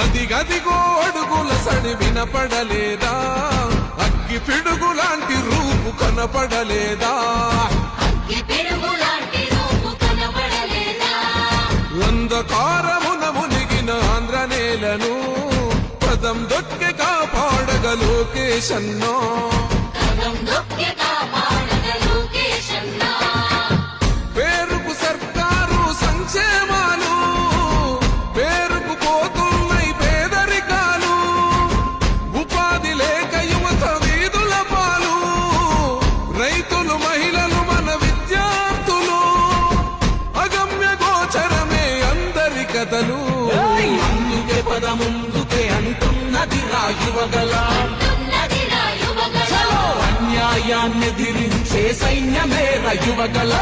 అదిగదిగో అడుగుల సడి వినపడలేదా, అగ్గి పిడుగులాంటి రూపు కనపడలేదా, అంధకారమున మునిగిన ఆంధ్ర నేలను పదం దొక్కి కాపాడగ లోకేశన్నో. పేరుకు సర్కారు సంక్షేమాలు, పేరుకు పోతున్నాయి పేదరికాలు, ఉపాధి లేక యువత వీధుల పాలు, రైతులు మహిళలు మన విద్యార్థులు, అగమ్య గోచరమే అందరి కథలు. అందుకే పద ముందుకే అంటున్నది రాయువగల, అన్యాయాన్ని ఎదిరించే సైన్యమే రయువగల.